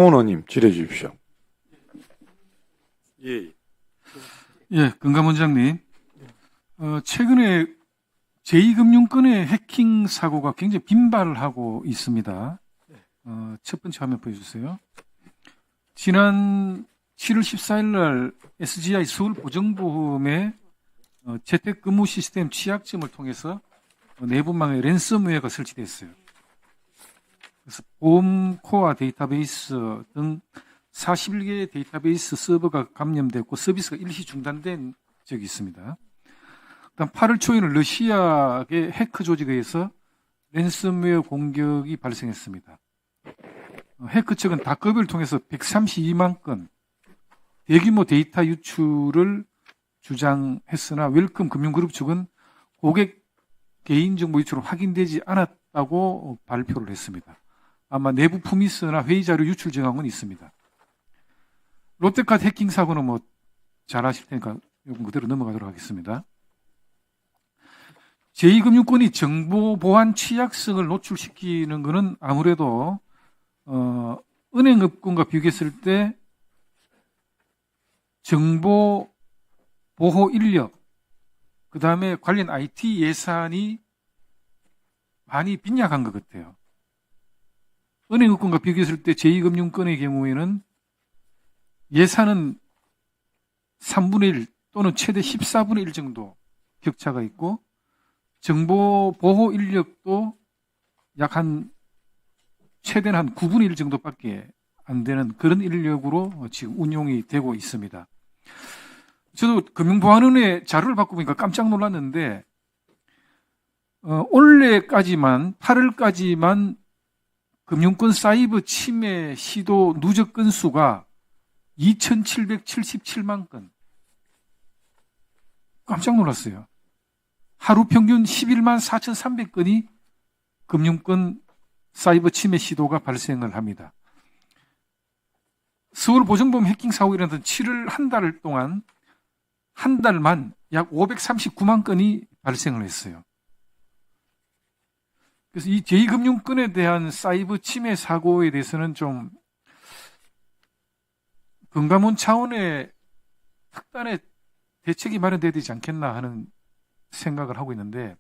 의원님 질의해 주십시오. 예, 예, 금감원장님. 최근에 제2금융권의 해킹 사고가 굉장히 빈발하고 있습니다. 첫 번째 화면 보여주세요. 지난 7월 14일 날 SGI 서울보정보험의 재택근무 시스템 취약점을 통해서 내부망에 랜섬웨어가 설치됐어요. 그래서 보험 코어 데이터베이스 등 41개의 데이터베이스 서버가 감염됐고 서비스가 일시 중단된 적이 있습니다. 그다음 8월 초에는 러시아의 해커 조직에 의해서 랜섬웨어 공격이 발생했습니다. 해커 측은 닷컴을 통해서 132만 건 대규모 데이터 유출을 주장했으나 웰컴 금융그룹 측은 고객 개인정보 유출은 확인되지 않았다고 발표를 했습니다. 아마 내부 품위스나 회의자료 유출 정황은 있습니다. 롯데카드 해킹 사고는 뭐 잘 아실 테니까 이건 그대로 넘어가도록 하겠습니다. 제2금융권이 정보 보안 취약성을 노출시키는 것은 아무래도 은행업권과 비교했을 때 정보 보호 인력, 그 다음에 관련 IT 예산이 많이 빈약한 것 같아요. 은행업권과 비교했을 때 제2금융권의 경우에는 예산은 3분의 1 또는 최대 14분의 1 정도 격차가 있고 정보 보호 인력도 약 최대는 한 9분의 1 정도밖에 안 되는 그런 인력으로 지금 운용이 되고 있습니다. 저도 금융보안원의 자료를 받고 보니까 깜짝 놀랐는데 올해까지만 8월까지만 금융권 사이버 침해 시도 누적 건수가 2,777만 건. 깜짝 놀랐어요. 하루 평균 11만 4,300건이 금융권 사이버 침해 시도가 발생을 합니다. 서울보정보험 해킹 사고가 일어났던 7월 한 달 동안 한 달만 약 539만 건이 발생을 했어요. 그래서 이 제2금융권에 대한 사이버 침해 사고에 대해서는 좀 금감원 차원의 특단의 대책이 마련돼야 되지 않겠나 하는 생각을 하고 있는데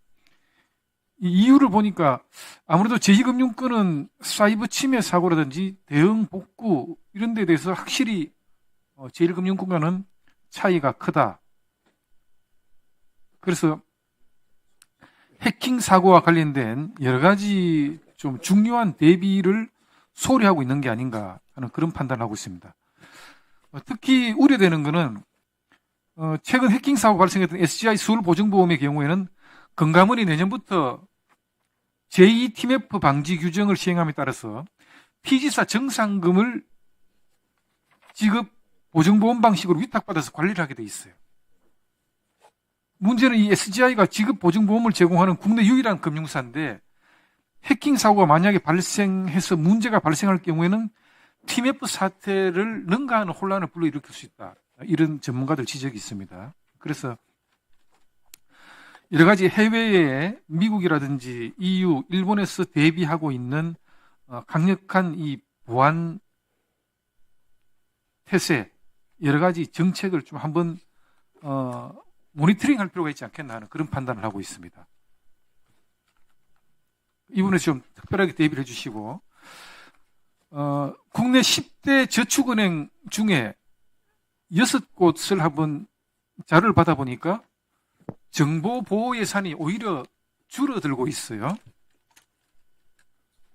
이 이유를 보니까 아무래도 제2금융권은 사이버 침해 사고라든지 대응 복구 이런 데 대해서 확실히 제1금융권과는 차이가 크다. 그래서 해킹 사고와 관련된 여러 가지 좀 중요한 대비를 소홀히 하고 있는 게 아닌가 하는 그런 판단을 하고 있습니다. 특히 우려되는 것은 최근 해킹 사고 발생했던 SGI 서울보정보험의 경우에는 금감원이 내년부터 제2TMF 방지 규정을 시행함에 따라서 피지사 정상금을 지급 보정보험 방식으로 위탁받아서 관리를 하게 돼 있어요. 문제는 이 SGI가 지급 보정보험을 제공하는 국내 유일한 금융사인데 해킹 사고가 만약에 발생해서 문제가 발생할 경우에는 TMF 사태를 능가하는 혼란을 불러일으킬 수 있다. 이런 전문가들 지적이 있습니다. 그래서 여러 가지 해외에 미국이라든지 EU, 일본에서 대비하고 있는 강력한 이 보안 태세, 여러 가지 정책을 좀 한번 모니터링 할 필요가 있지 않겠나 하는 그런 판단을 하고 있습니다. 이번에 좀 특별하게 대비를 해주시고 국내 10대 저축은행 중에 6곳을 한번 자료를 받아보니까 정보 보호 예산이 오히려 줄어들고 있어요.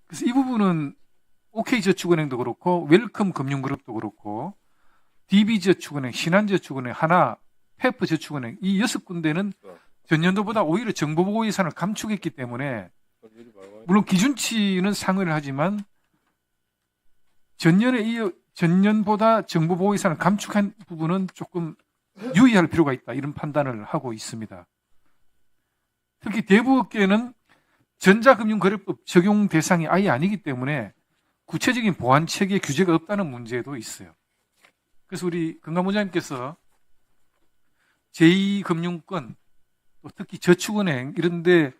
그래서 이 부분은 OK저축은행도 그렇고 웰컴 금융그룹도 그렇고 DB저축은행, 신한저축은행, 하나, 페프저축은행 이 6군데는 전년도보다 오히려 정보 보호 예산을 감축했기 때문에 물론 기준치는 상회를 하지만 전년보다 정보 보호 예산을 감축한 부분은 조금 유의할 필요가 있다. 이런 판단을 하고 있습니다. 특히 대부업계는 전자금융거래법 적용 대상이 아예 아니기 때문에 구체적인 보안 체계 규제가 없다는 문제도 있어요. 그래서 우리 금감원장님께서 제2금융권, 특히 저축은행 이런 데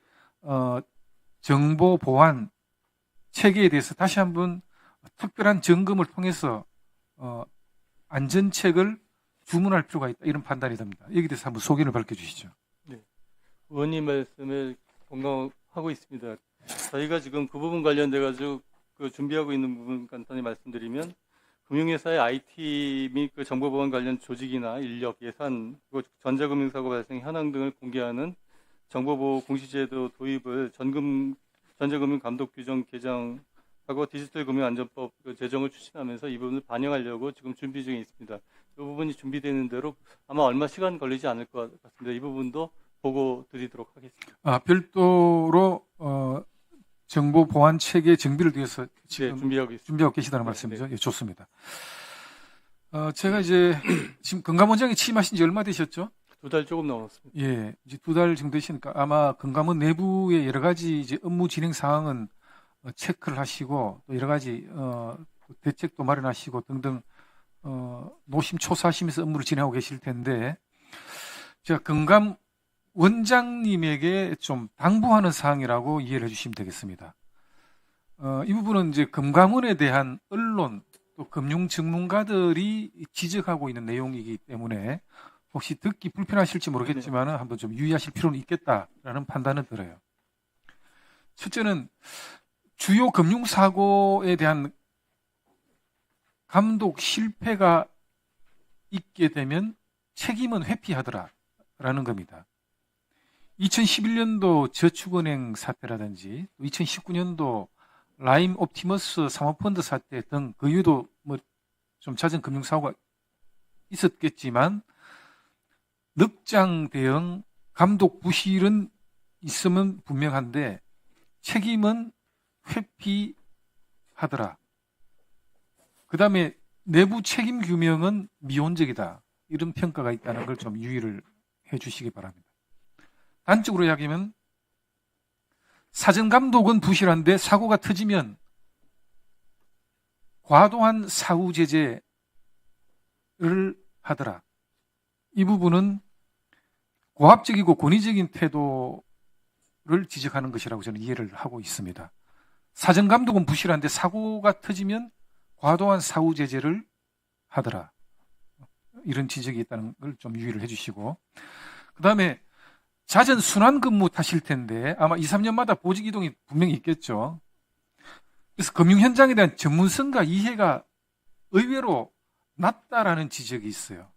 정보 보안 체계에 대해서 다시 한번 특별한 점검을 통해서 안전책을 주문할 필요가 있다 이런 판단이 듭니다. 여기에 대해서 한번 소견을 밝혀주시죠. 의원님 말씀에 공감하고 있습니다. 저희가 지금 그 부분 관련돼 가지고 준비하고 있는 부분 간단히 말씀드리면 금융회사의 IT 및 정보보안 관련 조직이나 인력, 예산, 그리고 전자금융사고 발생 현황 등을 공개하는 정보보호 공시제도 도입을 전자금융감독규정 개정하고 디지털금융안전법 제정을 추진하면서 이 부분을 반영하려고 지금 준비 중에 있습니다. 이 부분이 준비되는 대로 아마 얼마 시간 걸리지 않을 것 같습니다. 이 부분도 보고 드리도록 하겠습니다. 별도로 정보 보안 체계 정비를 위해서 지금 준비하고 있습니다. 준비하고 계시다는 말씀이죠. 예, 좋습니다. 제가 이제 지금 금감원장이 취임하신 지 얼마 되셨죠? 2달 조금 넘었습니다. 예, 이제 2달 정도 되시니까 아마 금감원 내부의 여러 가지 이제 업무 진행 상황은 체크를 하시고 또 여러 가지 대책도 마련하시고 등등 노심초사하시면서 업무를 진행하고 계실 텐데 제가 금감 원장님에게 좀 당부하는 사항이라고 이해를 해주시면 되겠습니다. 이 부분은 이제 금감원에 대한 언론 또 금융 전문가들이 지적하고 있는 내용이기 때문에 혹시 듣기 불편하실지 모르겠지만 한번 좀 유의하실 필요는 있겠다라는 판단은 들어요. 첫째는 주요 금융사고에 대한 감독 실패가 있게 되면 책임은 회피하더라라는 겁니다. 2011년도 저축은행 사태라든지 2019년도 라임 옵티머스 사모펀드 사태 등 그 이후도 뭐 좀 잦은 금융사고가 있었겠지만 넉장 대응 감독 부실은 있으면 분명한데 책임은 회피하더라. 그 다음에 내부 책임 규명은 미온적이다. 이런 평가가 있다는 걸 좀 유의를 해 주시기 바랍니다. 단적으로 이야기하면 사전 감독은 부실한데 사고가 터지면 과도한 사후 제재를 하더라. 이 부분은 고압적이고 권위적인 태도를 지적하는 것이라고 저는 이해를 하고 있습니다. 사전 감독은 부실한데 사고가 터지면 과도한 사후 제재를 하더라. 이런 지적이 있다는 걸 좀 유의를 해주시고 그 다음에 잦은 순환 근무 타실 텐데 아마 2, 3년마다 보직 이동이 분명히 있겠죠. 그래서 금융 현장에 대한 전문성과 이해가 의외로 낮다라는 지적이 있어요.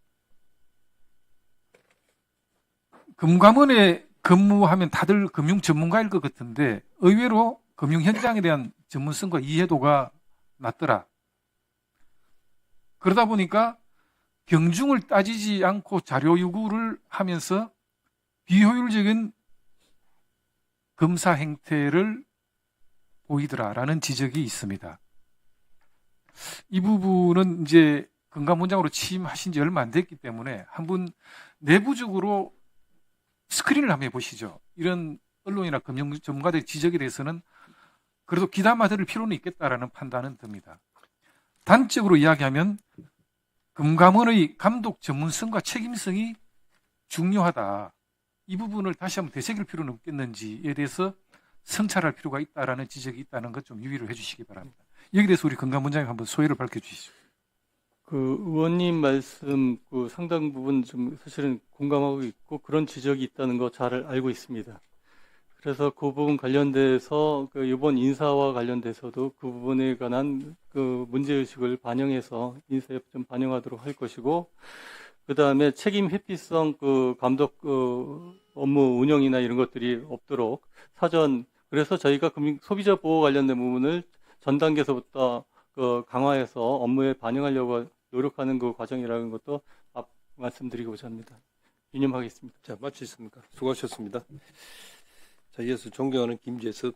금감원에 근무하면 다들 금융 전문가일 것 같은데 의외로 금융 현장에 대한 전문성과 이해도가 낮더라. 그러다 보니까 경중을 따지지 않고 자료 요구를 하면서 비효율적인 검사 행태를 보이더라라는 지적이 있습니다. 이 부분은 이제 금감원장으로 취임하신 지 얼마 안 됐기 때문에 한번 내부적으로 스크린을 한번 해보시죠. 이런 언론이나 금융 전문가들의 지적에 대해서는 그래도 귀담아 들을 필요는 있겠다라는 판단은 듭니다. 단적으로 이야기하면 금감원의 감독 전문성과 책임성이 중요하다. 이 부분을 다시 한번 되새길 필요는 없겠는지에 대해서 성찰할 필요가 있다라는 지적이 있다는 것 좀 유의를 해주시기 바랍니다. 여기에 대해서 우리 금감원장님 한번 소회를 밝혀주시죠. 의원님 말씀 상당 부분 좀 사실은 공감하고 있고 그런 지적이 있다는 거 잘 알고 있습니다. 그래서 그 부분 관련돼서 이번 인사와 관련돼서도 그 부분에 관한 문제의식을 반영해서 인사에 좀 반영하도록 할 것이고 그 다음에 책임 회피성 감독 업무 운영이나 이런 것들이 없도록 사전 그래서 저희가 소비자 보호 관련된 부분을 전 단계에서부터 강화해서 업무에 반영하려고 노력하는 그 과정이라는 것도 말씀드리고자 합니다. 유념하겠습니다. 자, 마치셨습니까? 수고하셨습니다. 자, 이어서 존경하는 김재섭